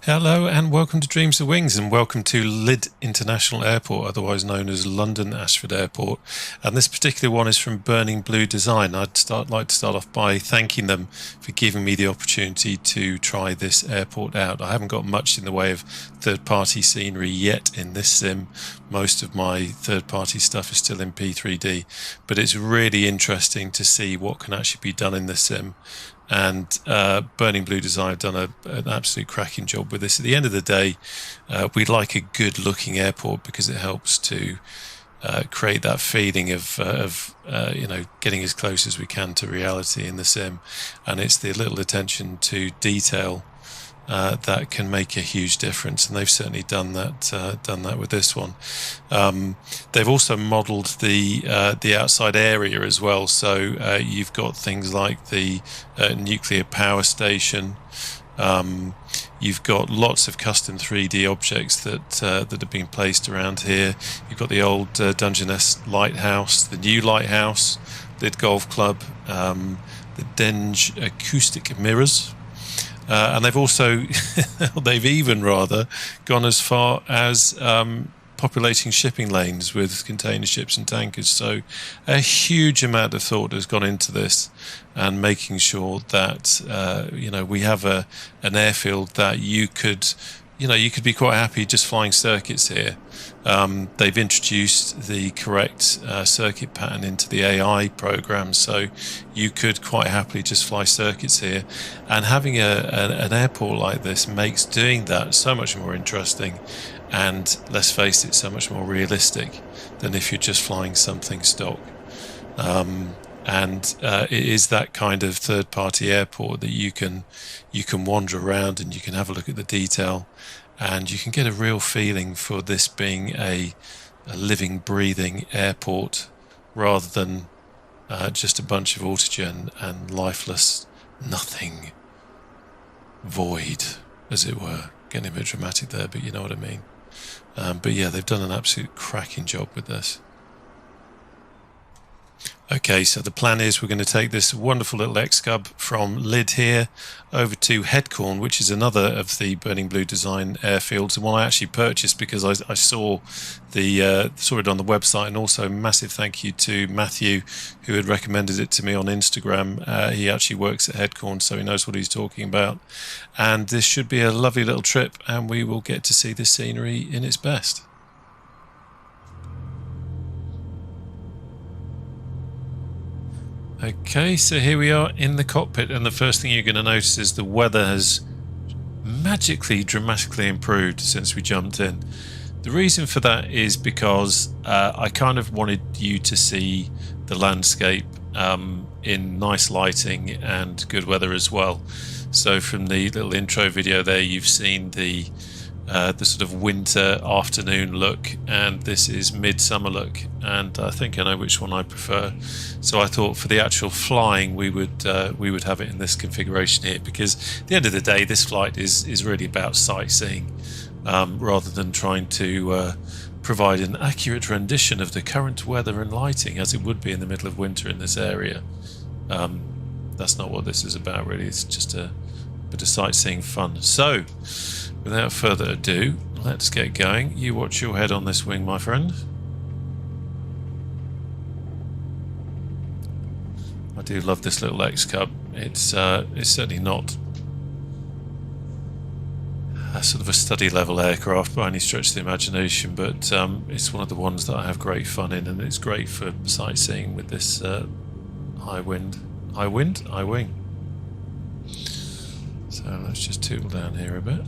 Hello and welcome to Dreams of Wings, and welcome to Lydd International Airport, otherwise known as London Ashford Airport. And this particular one is from Burning Blue Design. Like to start off by thanking them for giving me the opportunity to try this airport out. I haven't got much in the way of third-party scenery yet in this sim. Most of my third-party stuff is still in P3D, but it's really interesting to see what can actually be done in this sim. And Burning Blue Design have done an absolute cracking job with this. At the end of the day, we like a good looking airport because it helps to create that feeling of getting as close as we can to reality in the sim. And it's the little attention to detail that can make a huge difference, and they've certainly done that with this one. They've also modelled the outside area as well, so you've got things like the nuclear power station. You've got lots of custom 3D objects that have been placed around here. You've got the old Dungeness lighthouse, the new lighthouse, Lydd Golf Club, the Denge acoustic mirrors. And they've also, they've even rather gone as far as populating shipping lanes with container ships and tankers. So a huge amount of thought has gone into this, and making sure that we have an airfield that you could be quite happy just flying circuits here. They've introduced the correct circuit pattern into the AI program, so you could quite happily just fly circuits here. And having an airport like this makes doing that so much more interesting, and let's face it, so much more realistic than if you're just flying something stock. It is that kind of third-party airport that you can wander around and you can have a look at the detail, and you can get a real feeling for this being a living, breathing airport rather than just a bunch of autogen and lifeless nothing, void, as it were. Getting a bit dramatic there, but you know what I mean. But yeah, they've done an absolute cracking job with this. Okay, so the plan is we're going to take this wonderful little XCub from Lydd here over to Headcorn, which is another of the Burning Blue Design airfields, and one I actually purchased because I saw it on the website. And also massive thank you to Matthew, who had recommended it to me on Instagram. He actually works at Headcorn, so he knows what he's talking about. And this should be a lovely little trip, and we will get to see the scenery in its best. Okay, so here we are in the cockpit, and the first thing you're going to notice is the weather has magically, dramatically improved since we jumped in. The reason for that is because I kind of wanted you to see the landscape in nice lighting and good weather as well. So from the little intro video there, you've seen the sort of winter afternoon look, and this is midsummer look, and I think I know which one I prefer. So I thought for the actual flying we would have it in this configuration here, because at the end of the day this flight is really about sightseeing rather than trying to provide an accurate rendition of the current weather and lighting as it would be in the middle of winter in this area. That's not what this is about really. It's just a bit of sightseeing fun. So without further ado, let's get going. You watch your head on this wing, my friend. I do love this little XCub. It's certainly not a sort of a study level aircraft by any stretch of the imagination, but it's one of the ones that I have great fun in, and it's great for sightseeing with this high wing. So let's just tootle down here a bit.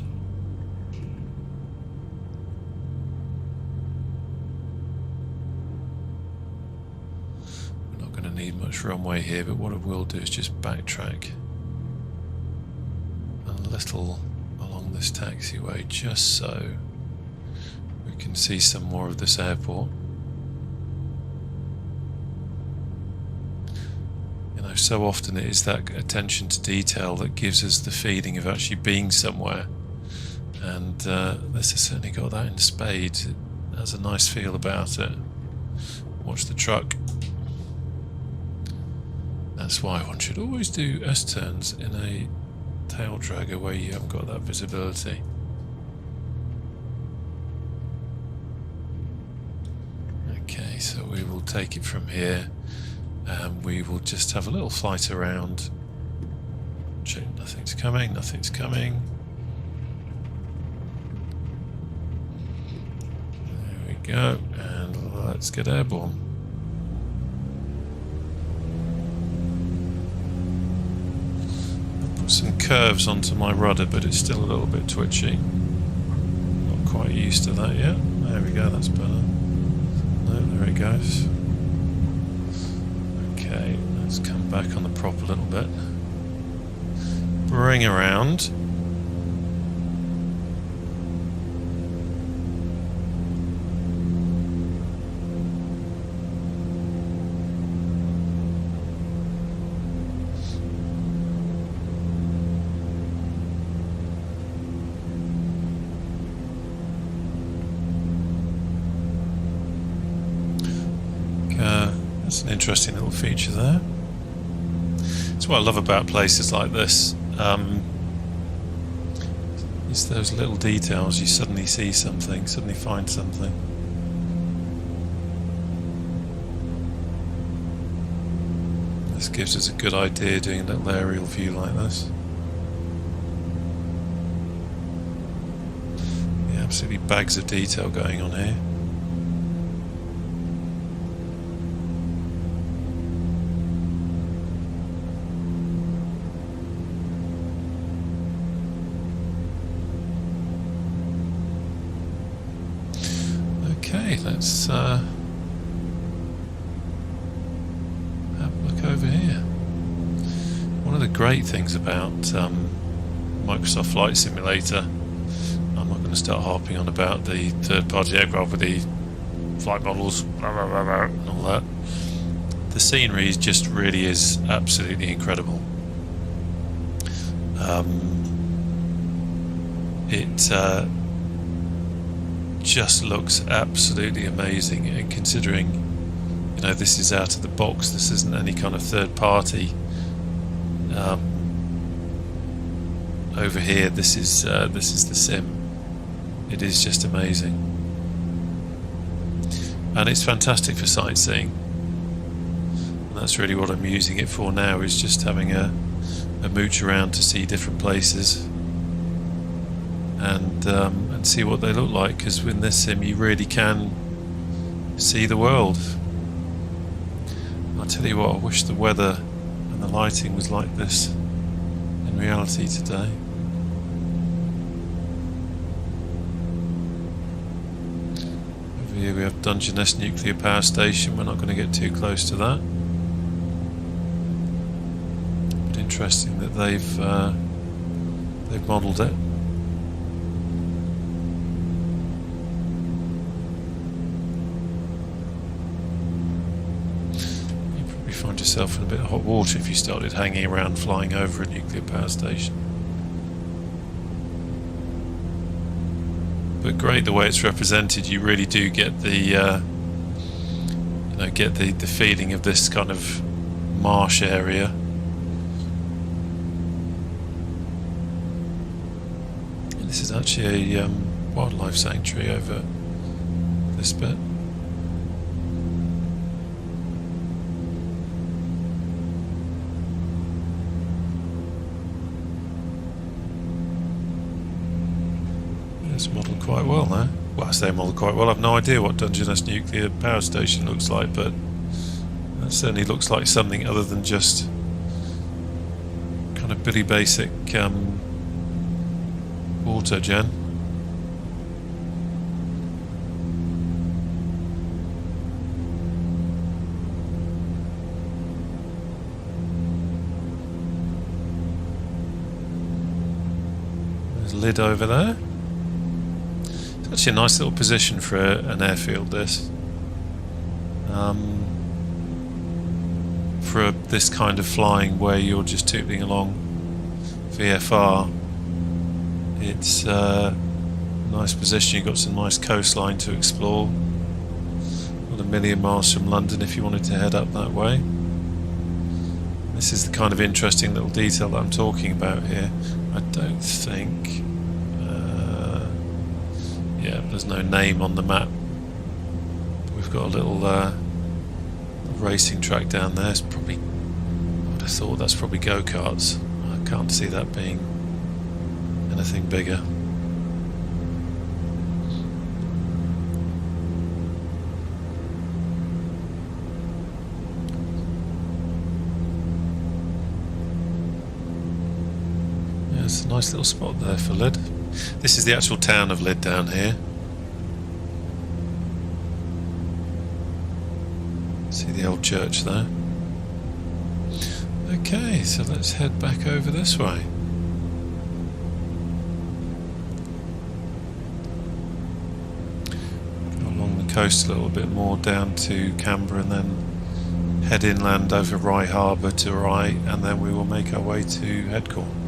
Need much runway here, but what I will do is just backtrack a little along this taxiway just so we can see some more of this airport. You know, so often it is that attention to detail that gives us the feeling of actually being somewhere, and this has certainly got that in spades. It has a nice feel about it. Watch the truck. That's why one should always do S-turns in a tail dragger where you haven't got that visibility. so we will take it from here and we will just have a little flight around. Check, nothing's coming, nothing's coming. There we go, and let's get airborne. I'll put some curves onto my rudder, but it's still a little bit twitchy. Not quite used to that yet. There we go, that's better. No, there it goes. Okay, let's come back on the prop a little bit. Bring around. That's an interesting little feature there. That's what I love about places like this. It's those little details. You suddenly see something, suddenly find something. This gives us a good idea doing a little aerial view like this. Yeah, absolutely bags of detail going on here. Okay, let's have a look over here. One of the great things about Microsoft Flight Simulator, I'm not going to start harping on about the third-party aircraft with the flight models, blah, blah, blah, blah, and all that. The scenery just really is absolutely incredible. It just looks absolutely amazing, and considering, you know, this is out of the box, this isn't any kind of third party. Over here, this is the sim. It is just amazing, and it's fantastic for sightseeing. And that's really what I'm using it for now, is just having a mooch around to see different places and see what they look like, because in this sim you really can see the world. I'll tell you what, I wish the weather and the lighting was like this in reality today. Over here we have Dungeness Nuclear Power Station. We're not going to get too close to that. But interesting that they've modelled it. Find yourself in a bit of hot water if you started hanging around flying over a nuclear power station. But great the way it's represented. You really do get the the feeling of this kind of marsh area. And this is actually a wildlife sanctuary over this bit. It's modelled quite well there. Well, I say modelled quite well. I've no idea what Dungeness Nuclear Power Station looks like, but that certainly looks like something other than just kind of Billy Basic autogen. There's Lydd over there. Actually a nice little position for an airfield, this. For this kind of flying where you're just tootling along VFR, it's a nice position. You've got some nice coastline to explore. Not a million miles from London if you wanted to head up that way. This is the kind of interesting little detail that I'm talking about here. I don't think... yeah, there's no name on the map. We've got a little racing track down there. It's probably, I'd have thought that's probably go-karts. I can't see that being anything bigger. There's a nice little spot there for Lydd. This is the actual town of Lydd down here. See the old church there. Okay, so let's head back over this way. Go along the coast a little bit more down to Canberra and then head inland over Rye Harbour to Rye, and then we will make our way to Headcorn.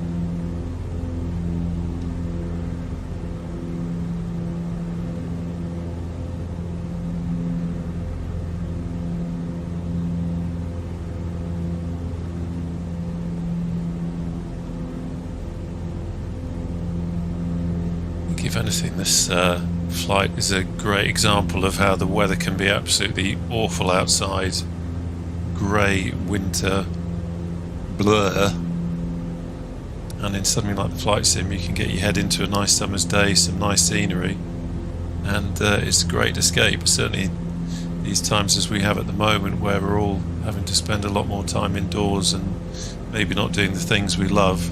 If anything, this flight is a great example of how the weather can be absolutely awful outside. Grey winter blur, and in something like the flight sim you can get your head into a nice summer's day, some nice scenery, and it's a great escape. Certainly these times as we have at the moment, where we're all having to spend a lot more time indoors and maybe not doing the things we love.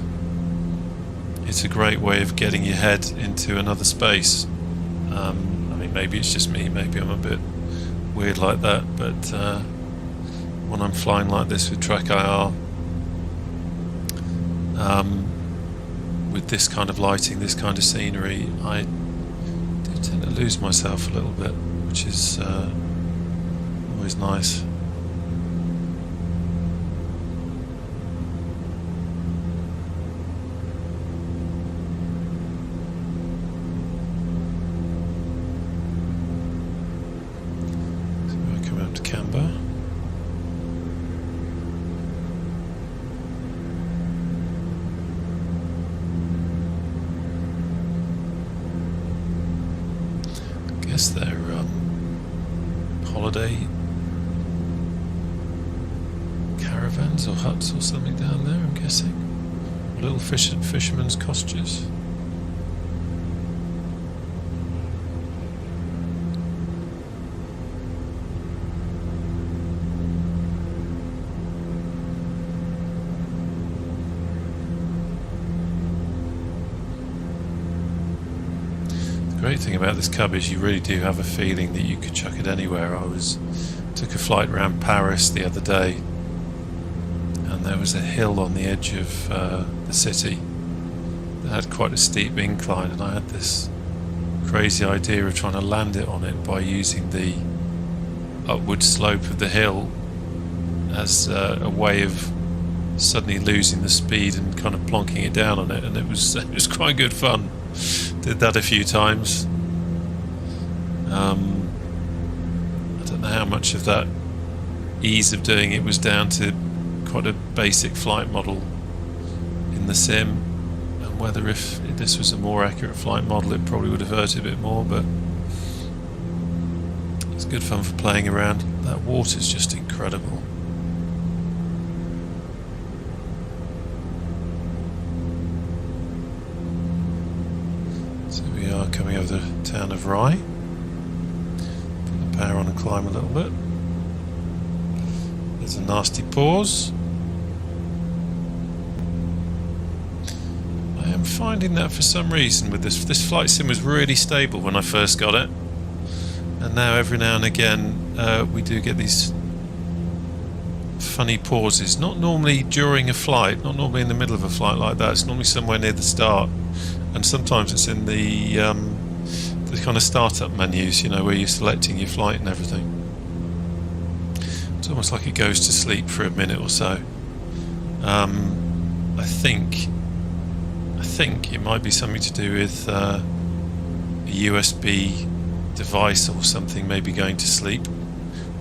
It's a great way of getting your head into another space. I mean, maybe it's just me, maybe I'm a bit weird like that, but when I'm flying like this with Track IR, with this kind of lighting, this kind of scenery, I do tend to lose myself a little bit, which is always nice. Guess they're holiday caravans or huts or something down there, I'm guessing. Little fishermen's cottages. The great thing about this cub is you really do have a feeling that you could chuck it anywhere. I took a flight around Paris the other day, and there was a hill on the edge of the city that had quite a steep incline, and I had this crazy idea of trying to land it on it by using the upward slope of the hill as a way of suddenly losing the speed and kind of plonking it down on it, and it was quite good fun. Did that a few times. I don't know how much of that ease of doing it was down to quite a basic flight model in the sim, and whether if this was a more accurate flight model it probably would have hurt a bit more, but it's good fun for playing around. That water's just incredible. We are coming over the town of Rye. Put the power on and climb a little bit. There's a nasty pause. I am finding that for some reason with this flight sim was really stable when I first got it, and now every now and again we do get these funny pauses. Not normally during a flight, not normally in the middle of a flight like that. It's normally somewhere near the start. And sometimes it's in the kind of startup menus, you know, where you're selecting your flight and everything. It's almost like it goes to sleep for a minute or so. I think it might be something to do with a USB device or something, maybe going to sleep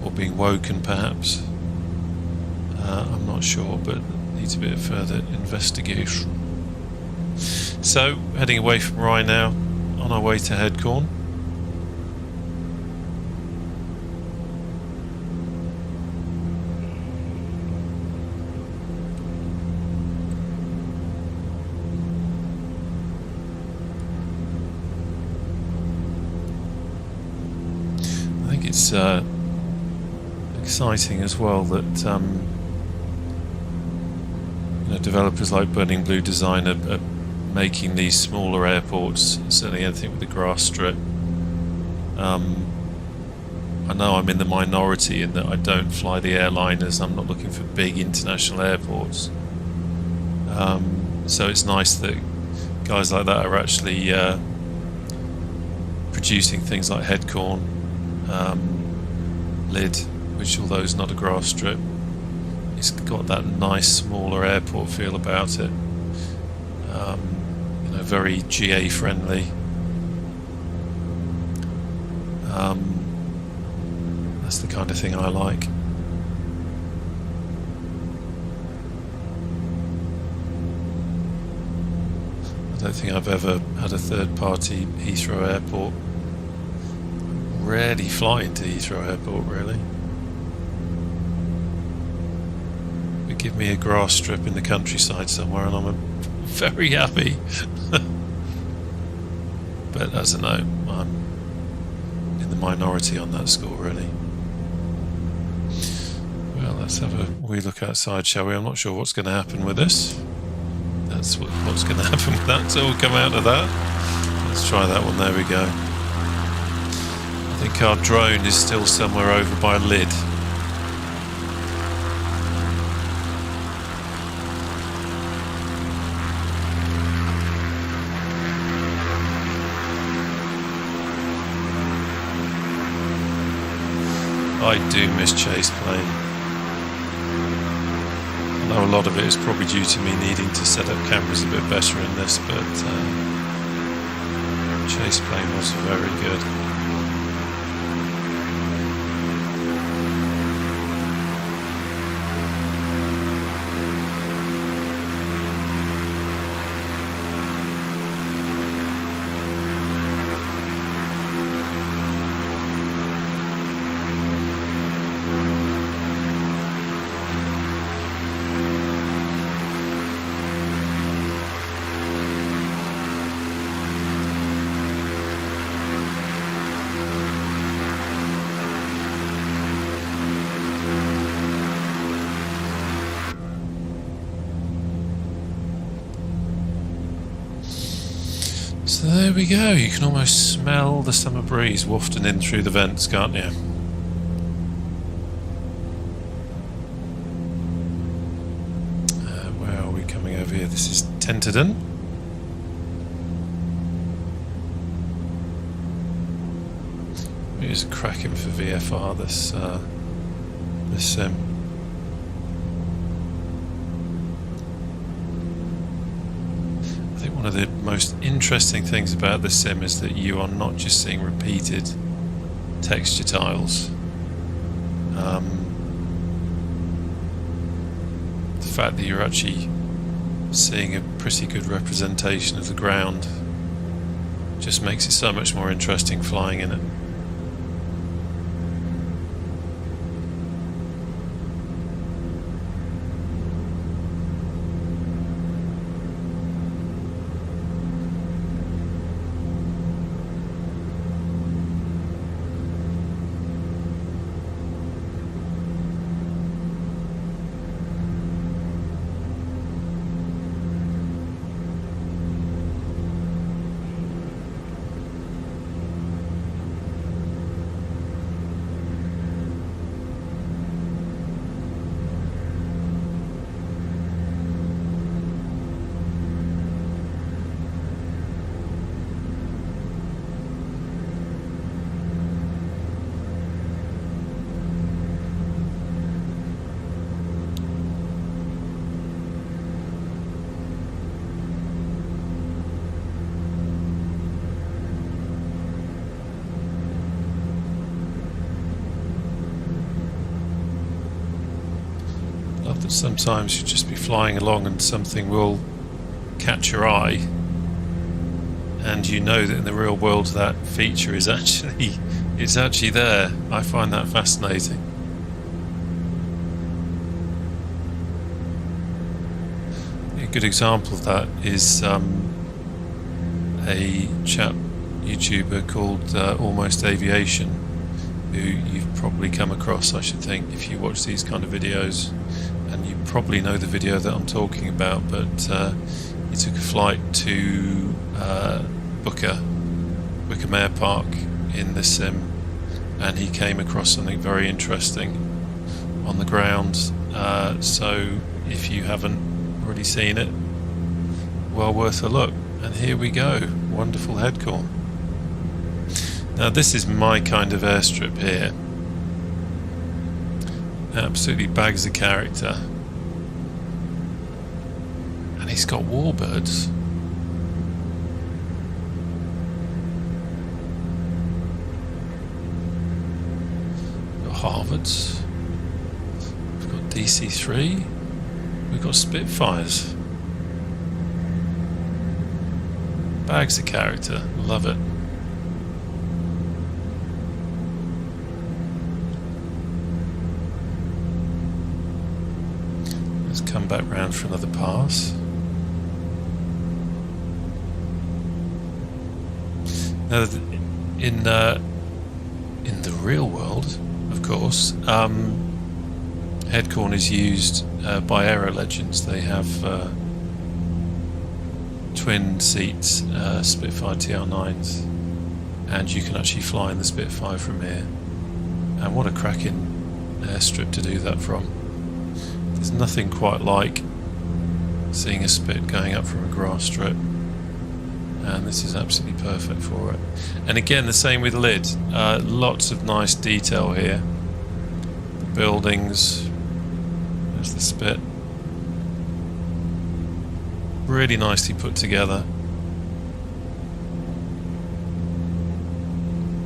or being woken, perhaps. I'm not sure, but needs a bit of further investigation. So, heading away from Rye now, on our way to Headcorn. it's exciting as well that developers like Burning Blue Design are making these smaller airports, certainly anything with a grass strip. I know I'm in the minority in that I don't fly the airliners. I'm not looking for big international airports. So it's nice that guys like that are actually producing things like Headcorn, Lydd, which although it's not a grass strip, it's got that nice smaller airport feel about it. Very GA friendly. That's the kind of thing I like. I don't think I've ever had a third-party Heathrow Airport. Rarely fly into Heathrow Airport, really. But give me a grass strip in the countryside somewhere and I'm very happy. But as I know, I'm in the minority on that score, really. Well, let's have a wee look outside, shall we? I'm not sure what's going to happen with this. That's what's going to happen with that, so we'll come out of that. Let's try that one, there we go. I think our drone is still somewhere over by Lydd. I do miss chase plane. I know a lot of it is probably due to me needing to set up cameras a bit better in this, but chase plane was very good. So there we go, you can almost smell the summer breeze wafting in through the vents, can't you? Where are we coming over here? This is Tenterden. It is cracking for VFR, this sim. One of the most interesting things about this sim is that you are not just seeing repeated texture tiles. The fact that you're actually seeing a pretty good representation of the ground just makes it so much more interesting flying in it. That sometimes you just be flying along and something will catch your eye, and you know that in the real world that feature is actually there. I find that fascinating. A good example of that is a chap YouTuber called Almost Aviation, who you've probably come across, I should think, if you watch these kind of videos, and you probably know the video that I'm talking about. But he took a flight to Wickham Air Park in this sim, and he came across something very interesting on the ground. So if you haven't already seen it, well worth a look. And here we go, wonderful Headcorn. Now this is my kind of airstrip here. Absolutely bags the character. And he's got warbirds. We've got Harvards. We've got DC-3. We've got Spitfires. Bags the character, love it. Let's come back round for another pass. Now, in the real world, of course, Headcorn is used by Aero Legends. They have twin seats Spitfire TR9s, and you can actually fly in the Spitfire from here. And what a cracking airstrip to do that from. There's nothing quite like seeing a Spit going up from a grass strip, and this is absolutely perfect for it. And again, the same with Lydd. Lots of nice detail here. The buildings, there's the Spit. Really nicely put together.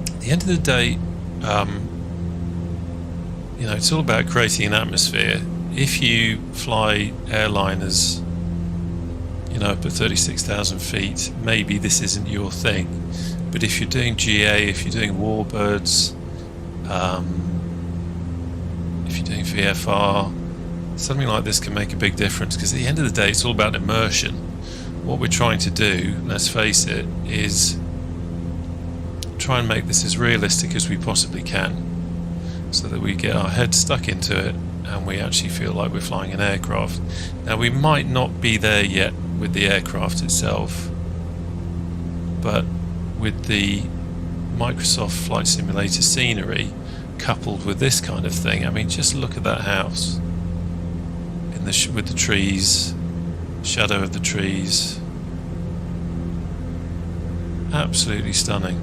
At the end of the day, you know, it's all about creating an atmosphere. If you fly airliners, you know, up at 36,000 feet, maybe this isn't your thing. But if you're doing GA, if you're doing warbirds, if you're doing VFR, something like this can make a big difference, because at the end of the day it's all about immersion. What we're trying to do, let's face it, is try and make this as realistic as we possibly can, so that we get our head stuck into it and we actually feel like we're flying an aircraft. Now, we might not be there yet with the aircraft itself, but with the Microsoft Flight Simulator scenery coupled with this kind of thing, I mean, just look at that house with the trees, shadow of the trees, absolutely stunning.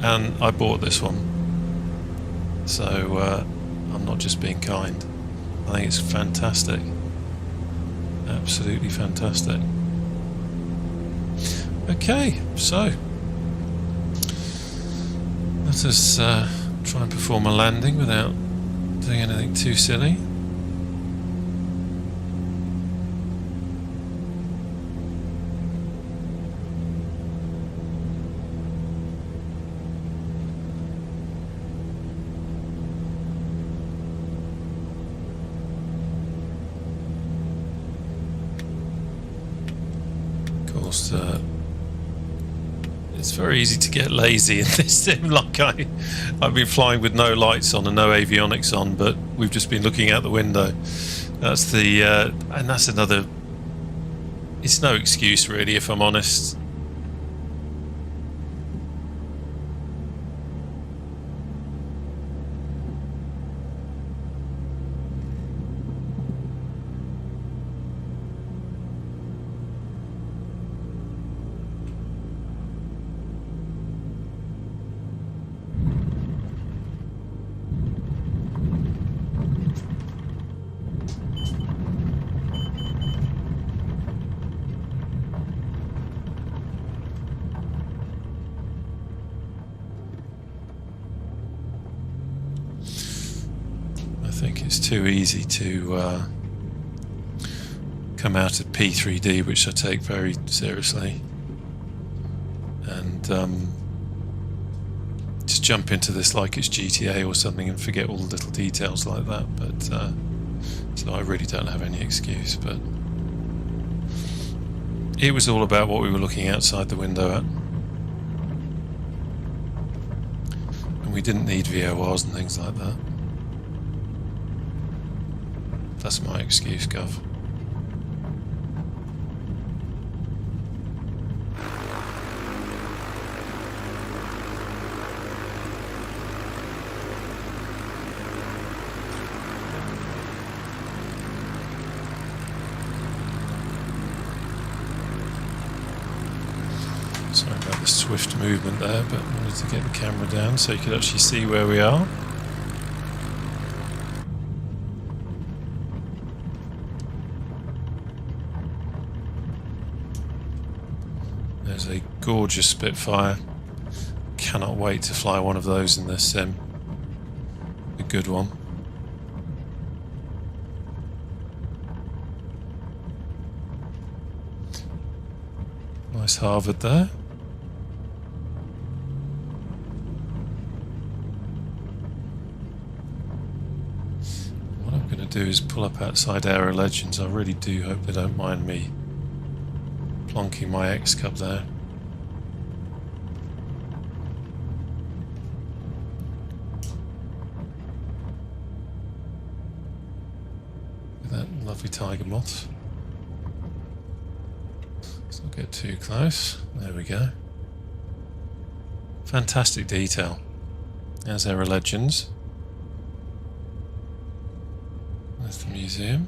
And I bought this one, so I'm not just being kind. I think it's fantastic, absolutely fantastic. Okay, so let us try and perform a landing without doing anything too silly. It's very easy to get lazy in this sim. Like I've been flying with no lights on and no avionics on, but we've just been looking out the window. That's the and that's another. It's no excuse really, if I'm honest. I think it's too easy to come out of P3D, which I take very seriously, and just jump into this like it's GTA or something and forget all the little details like that. But so I really don't have any excuse, but it was all about what we were looking outside the window at. we didn't need VORs and things like that. That's my excuse, Gov. Sorry about the swift movement there, but I wanted to get the camera down so you could actually see where we are. There's a gorgeous Spitfire. Cannot wait to fly one of those in this sim. A good one. Nice Harvard there. What I'm going to do is pull up outside Aero Legends. I really do hope they don't mind me plonking my XCub there. Look at that lovely tiger moth. Let's not get too close. There we go. Fantastic detail. There's Aero Legends. There's the museum.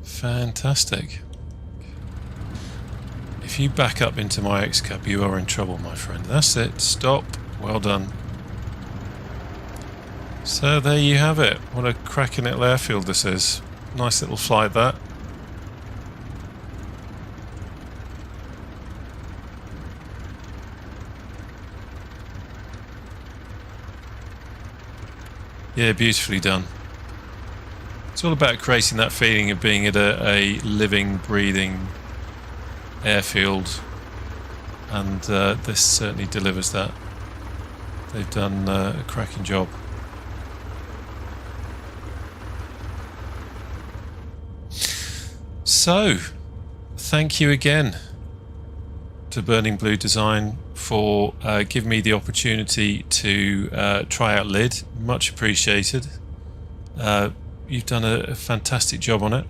Fantastic. If you back up into my XCub, you are in trouble, my friend. That's it. Stop. Well done. So there you have it. What a cracking little airfield this is. Nice little flight, that. Yeah, beautifully done. It's all about creating that feeling of being at a living, breathing airfield, and this certainly delivers that. They've done a cracking job. So, thank you again to Burning Blue Design for giving me the opportunity to try out Lydd. Much appreciated. You've done a fantastic job on it,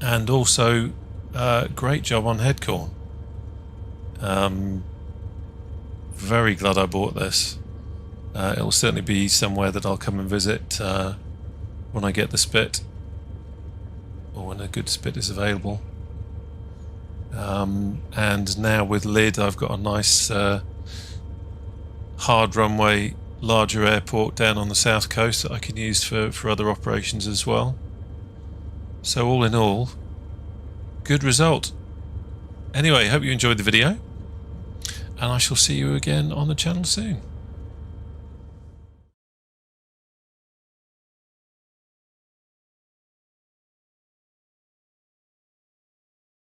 and also great job on Headcorn. Very glad I bought this. It'll certainly be somewhere that I'll come and visit when I get the spit, or when a good spit is available. And now with Lydd, I've got a nice hard runway, larger airport down on the south coast that I can use for other operations as well. So all in all, good result. Anyway, hope you enjoyed the video, and I shall see you again on the channel soon.